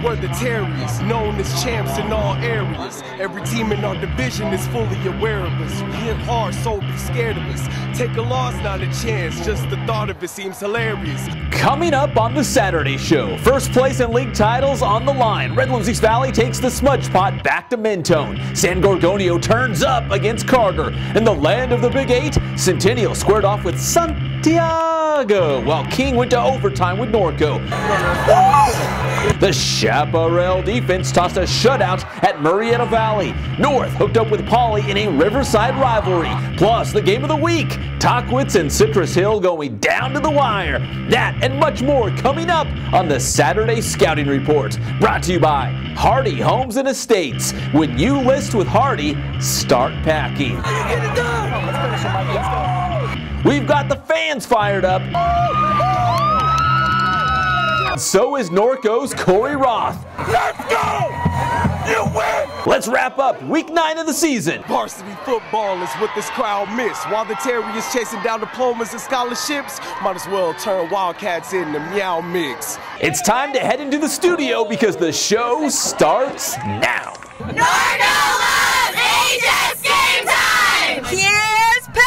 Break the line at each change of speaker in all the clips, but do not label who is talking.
We're the Terriers, known as champs in all areas. Every team in our division is fully aware of us. We hit hard, so be scared of us. Take a loss, not a chance. Just the thought of it seems hilarious.
Coming up on the Saturday show, first place in league titles on the line. Redlands East Valley takes the smudge pot back to Mentone. San Gorgonio turns up against Carter. In the land of the Big Eight, Centennial squared off with Santiago, while King went to overtime with Norco. The Chaparral defense tossed a shutout at Murrieta Valley. North hooked up with Poly in a Riverside rivalry. Plus, the game of the week, Tahquitz and Citrus Hill going down to the wire. That and much more coming up on the Saturday Scouting Report. Brought to you by Hardy Homes and Estates. When you list with Hardy, start packing. We've got the fans fired up. So is Norco's Corey Roth.
Let's go! You win!
Let's wrap up week 9 of the season.
Varsity football is what this crowd missed. While the Terriers chasing down diplomas and scholarships, might as well turn Wildcats in the meow mix.
It's time to head into the studio because the show starts now.
Norco loves HS Game Time! Here's Pep!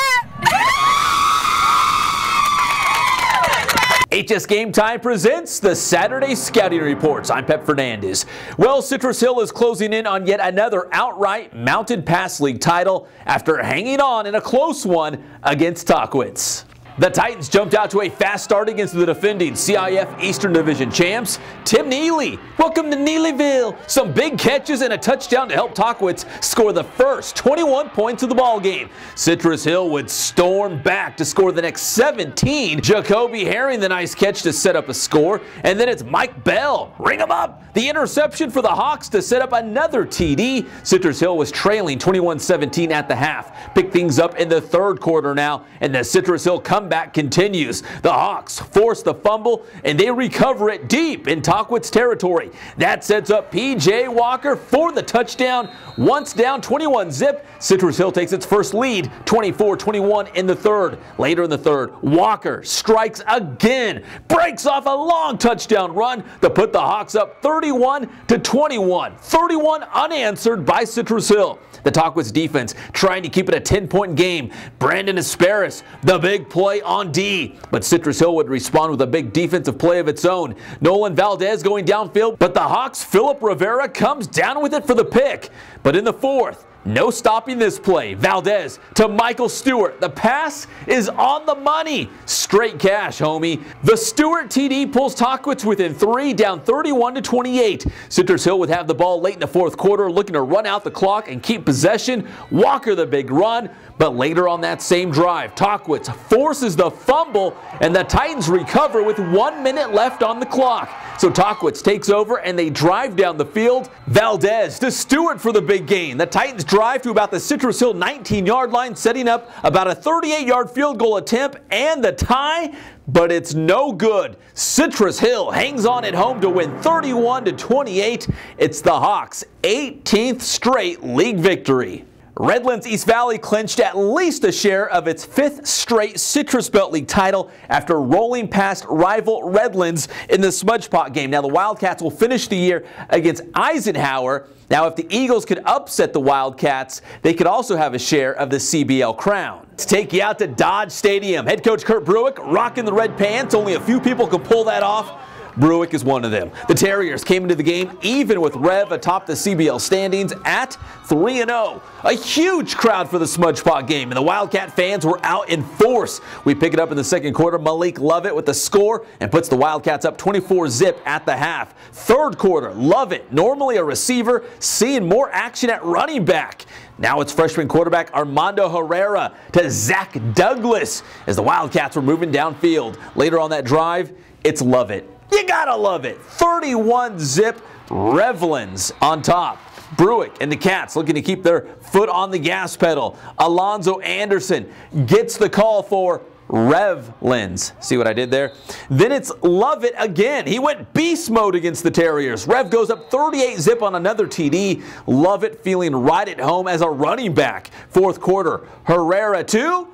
HS Game Time presents the Saturday Scouting Reports. I'm Pep Fernandez. Well, Citrus Hill is closing in on yet another outright Mountain Pass League title after hanging on in a close one against Tahquitz. The Titans jumped out to a fast start against the defending CIF Eastern Division champs, Tim Neely. Welcome to Neelyville. Some big catches and a touchdown to help Tahquitz score the first 21 points of the ball game. Citrus Hill would storm back to score the next 17. Jacoby Herring, the nice catch to set up a score. And then it's Mike Bell. Ring him up. The interception for the Hawks to set up another TD. Citrus Hill was trailing 21-17 at the half. Pick things up in the third quarter now, and the Citrus Hill comeback continues. The Hawks force the fumble, and they recover it deep in Tahquitz territory. That sets up P.J. Walker for the touchdown. Once down 21-zip, Citrus Hill takes its first lead, 24-21 in the third. Later in the third, Walker strikes again, breaks off a long touchdown run to put the Hawks up 31-21. 31 unanswered by Citrus Hill. The Tahquitz defense trying to keep it a 10-point game. Brandon Asparis, the big play on D. But Citrus Hill would respond with a big defensive play of its own. Nolan Valdez going downfield, but the Hawks' Philip Rivera comes down with it for the pick. But in the fourth, no stopping this play. Valdez to Michael Stewart. The pass is on the money. Straight cash, homie. The Stewart TD pulls Tahquitz within 3, down 31-28. Citrus Hill would have the ball late in the fourth quarter, looking to run out the clock and keep possession. Walker the big run. But later on that same drive, Tahquitz forces the fumble, and the Titans recover with 1 minute left on the clock. So Tahquitz takes over, and they drive down the field. Valdez to Stewart for the big gain. The Titans drive to about the Citrus Hill 19-yard line, setting up about a 38-yard field goal attempt and the tie, but it's no good. Citrus Hill hangs on at home to win 31-28. It's the Hawks' 18th straight league victory. Redlands East Valley clinched at least a share of its 5th straight Citrus Belt League title after rolling past rival Redlands in the Smudge Pot game. Now the Wildcats will finish the year against Eisenhower. Now if the Eagles could upset the Wildcats, they could also have a share of the CBL crown. Let's take you out to Dodge Stadium. Head coach Kurt Bruick rocking the red pants. Only a few people can pull that off. Bruick is one of them. The Terriers came into the game even with Rev atop the CBL standings at 3-0. A huge crowd for the Smudge Pot game, and the Wildcat fans were out in force. We pick it up in the second quarter. Malik Lovett with the score and puts the Wildcats up 24-zip at the half. Third quarter, Lovett, normally a receiver, seeing more action at running back. Now it's freshman quarterback Armando Herrera to Zach Douglas as the Wildcats were moving downfield. Later on that drive, it's Lovett. You gotta love it. 31-zip, Redlands on top. Bruick and the Cats looking to keep their foot on the gas pedal. Alonzo Anderson gets the call for Redlands. See what I did there? Then it's Lovett again. He went beast mode against the Terriers. Rev goes up 38-zip on another TD. Lovett feeling right at home as a running back. Fourth quarter, Herrera to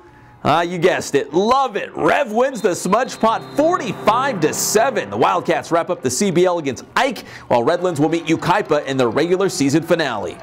You guessed it. Love it. Rev wins the Smudge Pot 45-7. The Wildcats wrap up the CBL against Ike, while Redlands will meet Ukaipa in the regular season finale.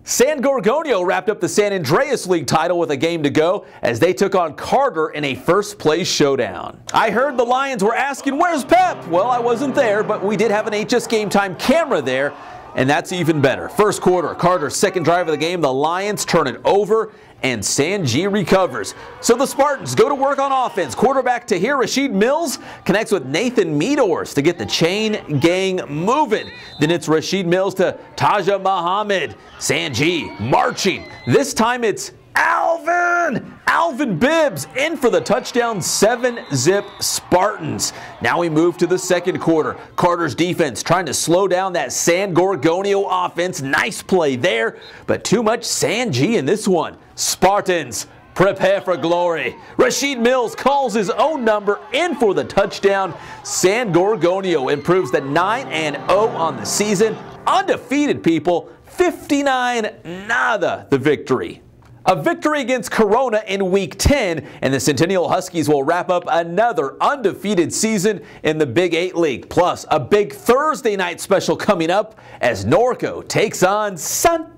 San Gorgonio wrapped up the San Andreas League title with a game to go as they took on Carter in a first-place showdown. I heard the Lions were asking, "Where's Pep?" Well, I wasn't there, but we did have an HS Game Time camera there, and that's even better. First quarter, Carter's second drive of the game, the Lions turn it over, and San G recovers. So the Spartans go to work on offense. Quarterback Tahir Rashid Mills connects with Nathan Meadors to get the chain gang moving. Then it's Rashid Mills to Taja Muhammad. San G marching. This time it's Alvin Bibbs in for the touchdown, 7-zip Spartans. Now we move to the second quarter. Carter's defense trying to slow down that San Gorgonio offense. Nice play there, but too much San G in this one. Spartans, prepare for glory. Rashid Mills calls his own number in for the touchdown. San Gorgonio improves to 9-0 on the season. Undefeated, people. 59-0 the victory. A victory against Corona in Week 10, and the Centennial Huskies will wrap up another undefeated season in the VIII League. Plus, a big Thursday night special coming up as Norco takes on Santiago.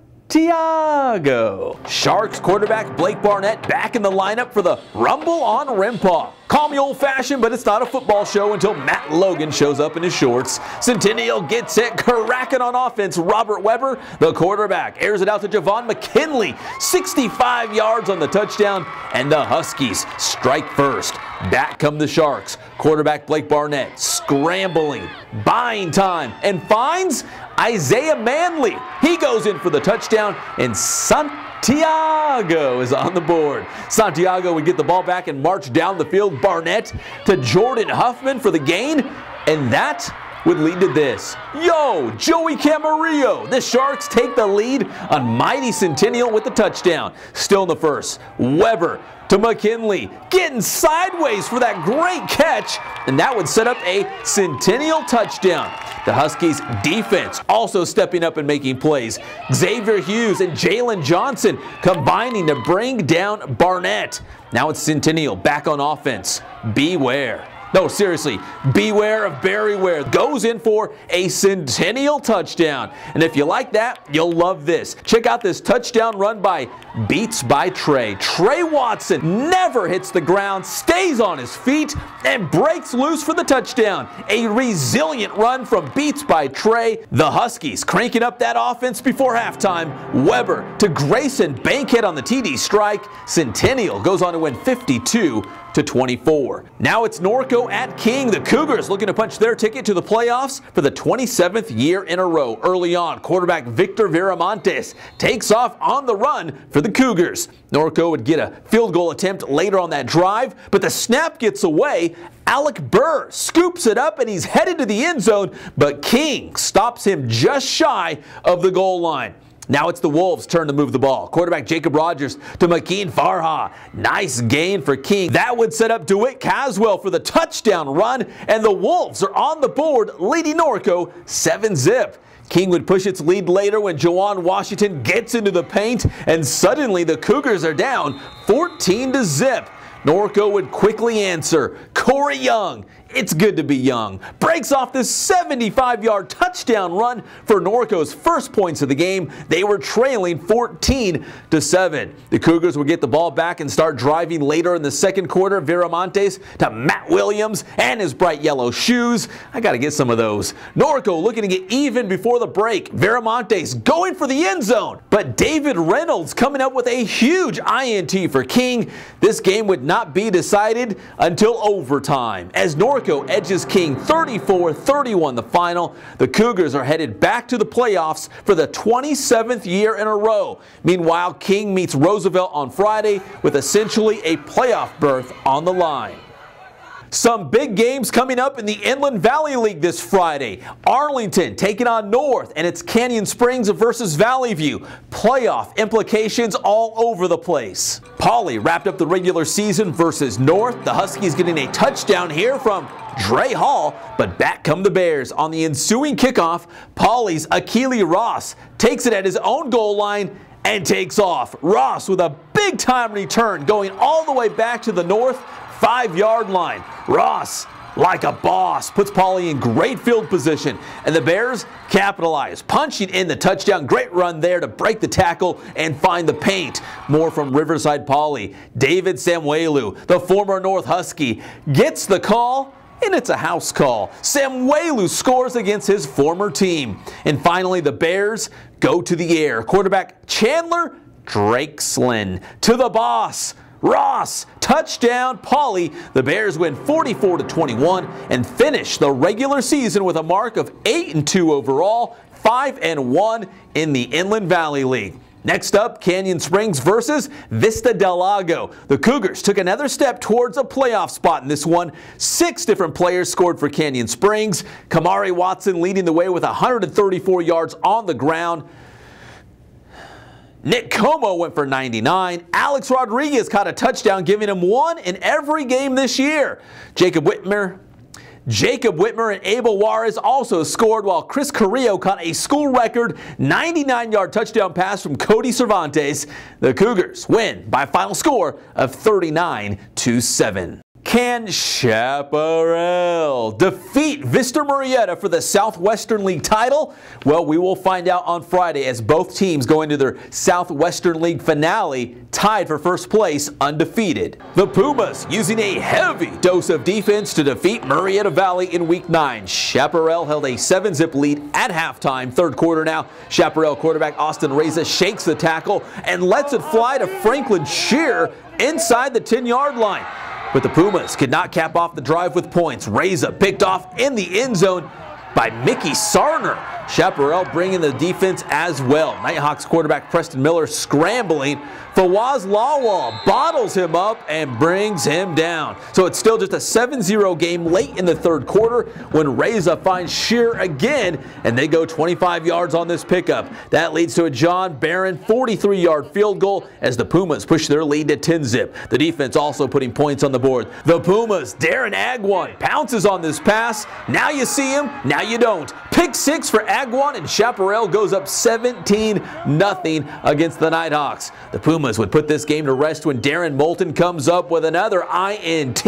Sharks quarterback Blake Barnett back in the lineup for the Rumble on Rimpaw. Call me old-fashioned, but it's not a football show until Matt Logan shows up in his shorts. Centennial gets it cracking on offense. Robert Weber, the quarterback, airs it out to Javon McKinley. 65 yards on the touchdown, and the Huskies strike first. Back come the Sharks. Quarterback Blake Barnett scrambling, buying time, and finds Isaiah Manley. He goes in for the touchdown, and Santiago is on the board. Santiago would get the ball back and march down the field. Barnett to Jordan Huffman for the gain, and that would lead to this. Joey Camarillo. The Sharks take the lead on mighty Centennial with the touchdown. Still in the first, Weber to McKinley, getting sideways for that great catch, and that would set up a Centennial touchdown. The Huskies defense also stepping up and making plays. Xavier Hughes and Jalen Johnson combining to bring down Barnett. Now it's Centennial back on offense. Beware. No, seriously, beware of Barry Ware. Goes in for a Centennial touchdown. And if you like that, you'll love this. Check out this touchdown run by Beats by Trey. Trey Watson never hits the ground, stays on his feet, and breaks loose for the touchdown. A resilient run from Beats by Trey. The Huskies cranking up that offense before halftime. Weber to Grayson Bankhead on the TD strike. Centennial goes on to win 52-24. Now it's Norco at King. The Cougars looking to punch their ticket to the playoffs for the 27th year in a row. Early on, quarterback Victor Viramontes takes off on the run for the Cougars. Norco would get a field goal attempt later on that drive, but the snap gets away. Alec Burr scoops it up and he's headed to the end zone, but King stops him just shy of the goal line. Now it's the Wolves' turn to move the ball. Quarterback Jacob Rogers to Makeen Farha. Nice gain for King. That would set up DeWitt Caswell for the touchdown run, and the Wolves are on the board, leading Norco 7-zip. King would push its lead later when Jawan Washington gets into the paint, and suddenly the Cougars are down 14-zip. Norco would quickly answer. Corey Young, it's good to be young, breaks off this 75-yard touchdown run for Norco's first points of the game. They were trailing 14-7. The Cougars would get the ball back and start driving later in the second quarter. Viramontes to Matt Williams and his bright yellow shoes. I got to get some of those. Norco looking to get even before the break. Viramontes going for the end zone, but David Reynolds coming up with a huge INT for King. This game would not be decided until overtime as Norco edges King 34-31 the final. The Cougars are headed back to the playoffs for the 27th year in a row. Meanwhile, King meets Roosevelt on Friday with essentially a playoff berth on the line. Some big games coming up in the Inland Valley League this Friday. Arlington taking on North, and it's Canyon Springs versus Valley View. Playoff implications all over the place. Pauley wrapped up the regular season versus North. The Huskies getting a touchdown here from Dre Hall, but back come the Bears. On the ensuing kickoff, Pauley's Akili Ross takes it at his own goal line and takes off. Ross with a big-time return going all the way back to the north 5-yard line. Ross, like a boss, puts Pauly in great field position, and the Bears capitalize, punching in the touchdown. Great run there to break the tackle and find the paint. More from Riverside Pauly. David Samuelu, the former North Husky, gets the call, and it's a house call. Samuelu scores against his former team. And finally, the Bears go to the air. Quarterback Chandler Drakeslin to the boss. Ross, touchdown, Pauly. The Bears win 44-21 and finish the regular season with a mark of 8-2 overall, 5-1 in the Inland Valley League. Next up, Canyon Springs versus Vista del Lago. The Cougars took another step towards a playoff spot in this one. 6 different players scored for Canyon Springs. Kamari Watson leading the way with 134 yards on the ground. Nick Como went for 99. Alex Rodriguez caught a touchdown, giving him 1 in every game this year. Jacob Whitmer and Abel Juarez also scored, while Chris Carrillo caught a school record 99-yard touchdown pass from Cody Cervantes. The Cougars win by a final score of 39-7. Can Chaparral defeat Vista Murrieta for the Southwestern League title? Well, we will find out on Friday as both teams go into their Southwestern League finale tied for first place undefeated. The Pumas using a heavy dose of defense to defeat Murrieta Valley in Week 9. Chaparral held a 7-zip lead at halftime. Third quarter now. Chaparral quarterback Austin Reza shakes the tackle and lets it fly to Franklin Shear inside the 10-yard line. But the Pumas could not cap off the drive with points. Reza picked off in the end zone by Mickey Sarner. Chaparral bringing the defense as well. Nighthawks quarterback Preston Miller scrambling. Fawaz Lawal bottles him up and brings him down. So it's still just a 7-0 game late in the third quarter when Reza finds Shear again, and they go 25 yards on this pickup. That leads to a John Barron 43-yard field goal as the Pumas push their lead to 10-zip. The defense also putting points on the board. The Pumas, Darren Agwan pounces on this pass. Now you see him, now you don't. Pick 6 for Agwan, and Chaparral goes up 17-0 against the Nighthawks. The Pumas would put this game to rest when Darren Moulton comes up with another INT.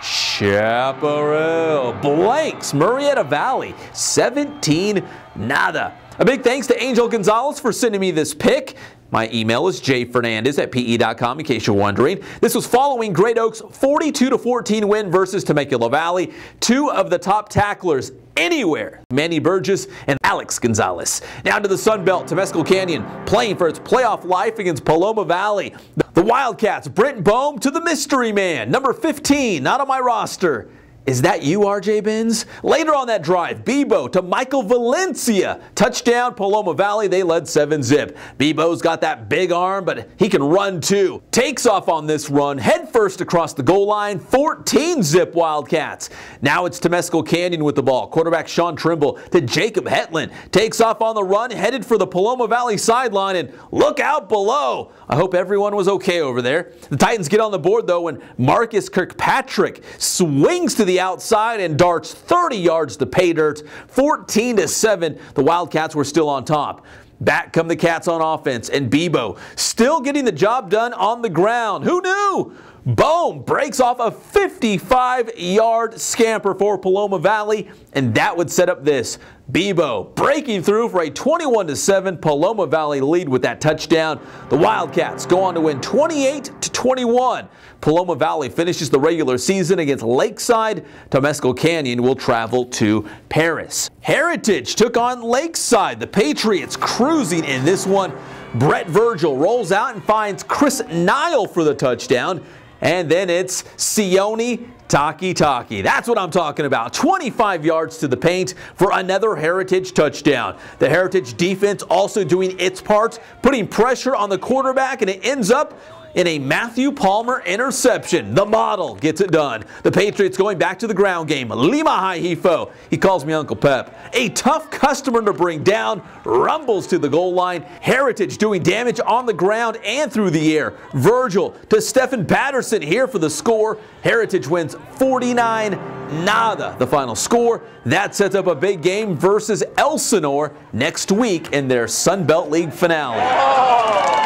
Chaparral blanks Murrieta Valley 17-0. A big thanks to Angel Gonzalez for sending me this pick. My email is jfernandez@pe.com in case you're wondering. This was following Great Oak's 42-14 win versus Temescal Valley. 2 of the top tacklers anywhere, Manny Burgess and Alex Gonzalez. Now to the Sunbelt, Temescal Canyon playing for its playoff life against Paloma Valley. The Wildcats, Brent Bohm to the mystery man, number 15, not on my roster. Is that you, RJ Benz? Later on that drive, Bebo to Michael Valencia. Touchdown, Paloma Valley. They led 7-zip. Bebo's got that big arm, but he can run too. Takes off on this run, head first across the goal line, 14-zip Wildcats. Now it's Temescal Canyon with the ball. Quarterback Sean Trimble to Jacob Hetland. Takes off on the run, headed for the Paloma Valley sideline, and look out below. I hope everyone was okay over there. The Titans get on the board, though, when Marcus Kirkpatrick swings to the outside and darts 30 yards to pay dirt. 14-7. The Wildcats were still on top. Back come the Cats on offense, and Bebo still getting the job done on the ground. Who knew? Boom breaks off a 55-yard scamper for Paloma Valley, and that would set up this. Bebo breaking through for a 21-7 Paloma Valley lead with that touchdown. The Wildcats go on to win 28-21. Paloma Valley finishes the regular season against Lakeside. Temescal Canyon will travel to Paris. Heritage took on Lakeside. The Patriots cruising in this one. Brett Virgil rolls out and finds Chris Nile for the touchdown. And then it's Sione Tahquitz. That's what I'm talking about. 25 yards to the paint for another Heritage touchdown. The Heritage defense also doing its part, putting pressure on the quarterback, and it ends up in a Matthew Palmer interception. The model gets it done. The Patriots going back to the ground game. Lima Haifo. He calls me Uncle Pep. A tough customer to bring down. Rumbles to the goal line. Heritage doing damage on the ground and through the air. Virgil to Stephen Patterson here for the score. Heritage wins 49-0. The final score. That sets up a big game versus Elsinore next week in their Sunbelt League finale.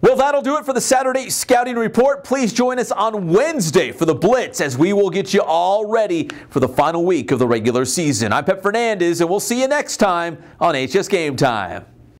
Well, that'll do it for the Saturday Scouting Report. Please join us on Wednesday for the Blitz as we will get you all ready for the final week of the regular season. I'm Pep Fernandez, and we'll see you next time on HS Game Time.